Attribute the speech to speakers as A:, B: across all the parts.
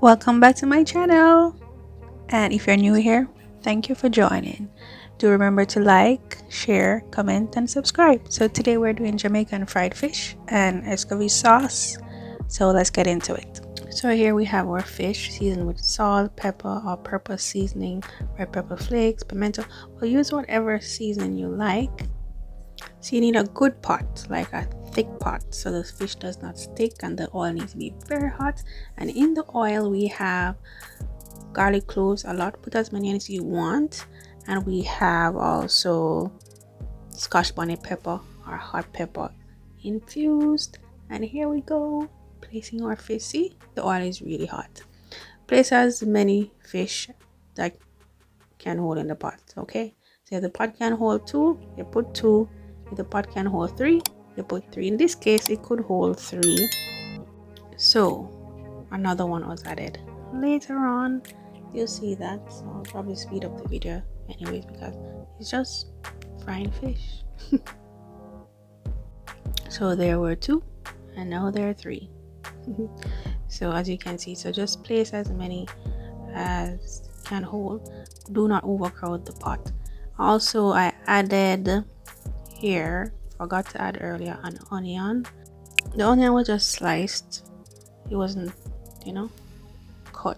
A: Welcome back to my channel, and if you're new here, thank you for joining. Do remember to like, share, comment, and subscribe. So today we're doing Jamaican fried fish and Escovitch sauce, so let's get into it. So here we have our fish seasoned with salt, pepper, or purple seasoning, red pepper flakes, pimento. We'll use whatever seasoning you like. So you need a good pot, like a thick pot, so the fish does not stick, and the oil needs to be very hot. And in the oil we have garlic cloves a lot, put as many as you want, and we have also scotch bonnet pepper or hot pepper infused. And here we go, placing our fish. See, the oil is really hot. Place as many fish that can hold in the pot. Okay, so if the pot can hold 2, you put 2. If the pot can hold 3, you put 3. In this case it could hold 3, so another one was added later on. You'll see that, so I'll probably speed up the video anyways because it's just frying fish. So there were 2 and now there are 3. So as you can see, so just place as many as can hold. Do not overcrowd the pot. Also, I added here, forgot to add earlier, an onion. The onion was just sliced, it wasn't, cut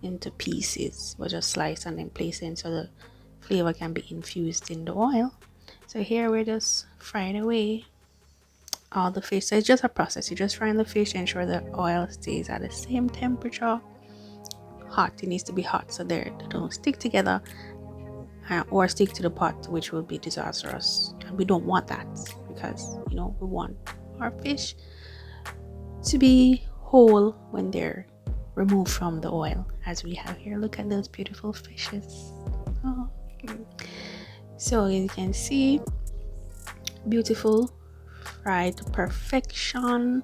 A: into pieces, it was just sliced and then placed in so the flavor can be infused in the oil. So here we're just frying away all the fish. So it's just a process, you're just frying the fish, ensure the oil stays at the same temperature. Hot, it needs to be hot so they don't stick together or stick to the pot, which will be disastrous, and we don't want that because we want our fish to be whole when they're removed from the oil, as we have here. Look at those beautiful fishes. Oh. So as you can see, beautiful, fried to perfection,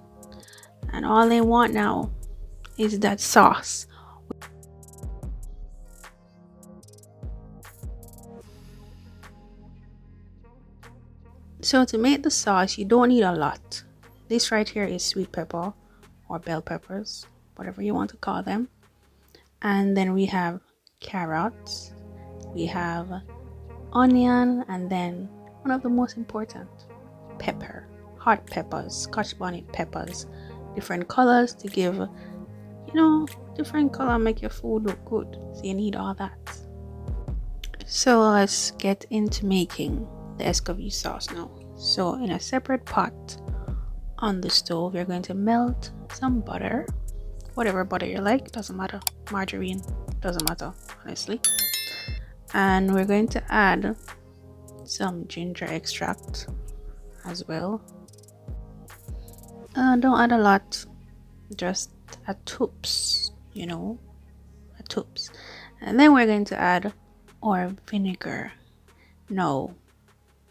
A: and all they want now is that sauce. So to make the sauce, you don't need a lot. This right here is sweet pepper or bell peppers, whatever you want to call them. And then we have carrots, we have onion, and then one of the most important, pepper, hot peppers, scotch bonnet peppers, different colors to give, different color make your food look good. So you need all that. So let's get into making the Escovitch sauce now. So in a separate pot on the stove, you're going to melt some butter, whatever butter you like, doesn't matter, margarine, doesn't matter honestly. And we're going to add some ginger extract as well. Don't add a lot, just a toops, a toops. And then we're going to add our vinegar. No,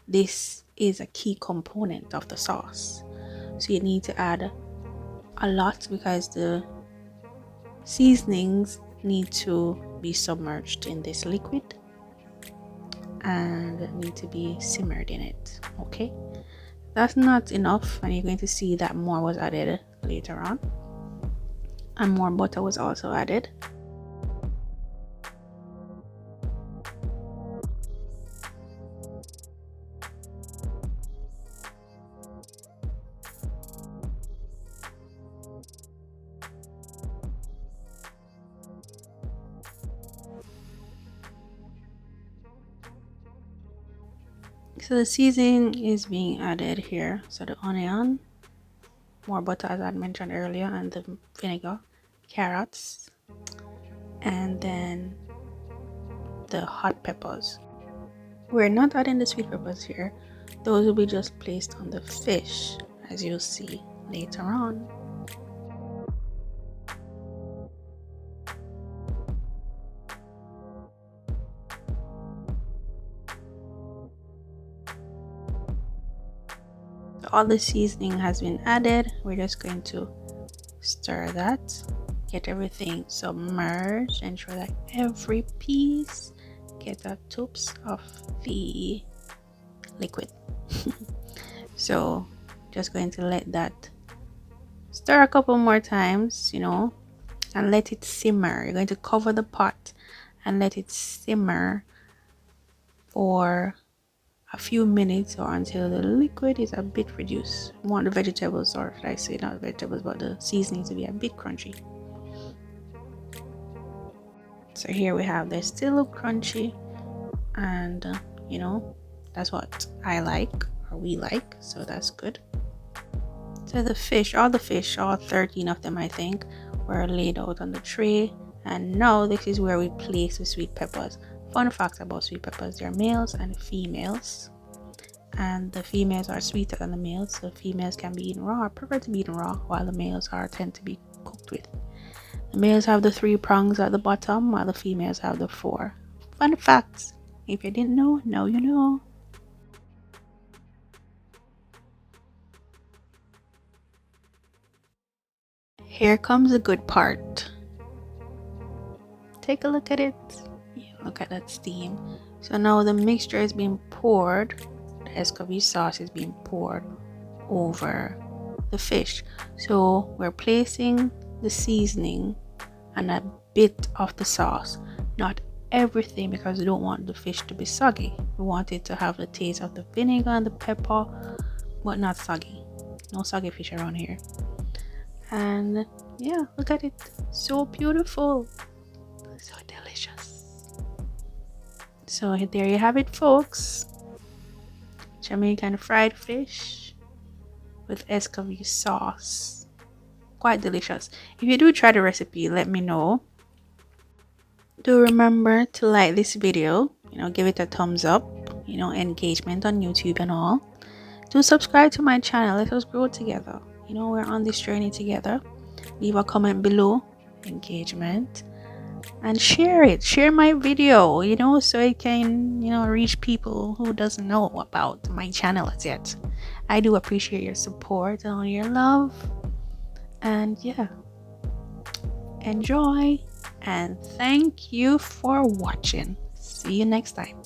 A: this is a key component of the sauce, so you need to add a lot because the seasonings need to be submerged in this liquid and need to be simmered in it. Okay, that's not enough, and you're going to see that more was added later on, and more butter was also added. So the seasoning is being added here. So the onion, more butter as I mentioned earlier, and the vinegar, carrots, and then the hot peppers. We're not adding the sweet peppers here. Those will be just placed on the fish, as you'll see later on. All the seasoning has been added. We're just going to stir that, get everything submerged, ensure that every piece get a tubes of the liquid. So just going to let that stir a couple more times, and let it simmer. You're going to cover the pot and let it simmer for a few minutes or until the liquid is a bit reduced. You want the vegetables, or should I say not the vegetables, but the seasoning to be a bit crunchy. So here we have, they still look crunchy, and that's what I like, or we like, so that's good. So the fish, all 13 of them I think, were laid out on the tray, and now this is where we place the sweet peppers. Fun fact about sweet peppers: there are males and females, and the females are sweeter than the males. So females can be eaten raw, or prefer to be eaten raw, while the males tend to be cooked with. The males have the 3 prongs at the bottom, while the females have the 4. Fun facts. If you didn't know, now you know. Here comes the good part. Take a look at it. Yeah, look at that steam. So now the mixture is being poured. The Escovitch sauce is being poured over the fish. So we're placing the seasoning and a bit of the sauce, not everything, because we don't want the fish to be soggy. We want it to have the taste of the vinegar and the pepper, but not soggy. No soggy fish around here. And yeah, look at it, so beautiful, so delicious. So there you have it, folks. Jamaican fried fish with Escovitch sauce. Quite delicious. If you do try the recipe, let me know. Do remember to like this video, give it a thumbs up, engagement on YouTube and all. Do subscribe to my channel. Let us grow together. We're on this journey together. Leave a comment below, engagement, and share it. Share my video, so it can, reach people who doesn't know about my channel as yet. I do appreciate your support and all your love. And yeah, enjoy, and thank you for watching. See you next time.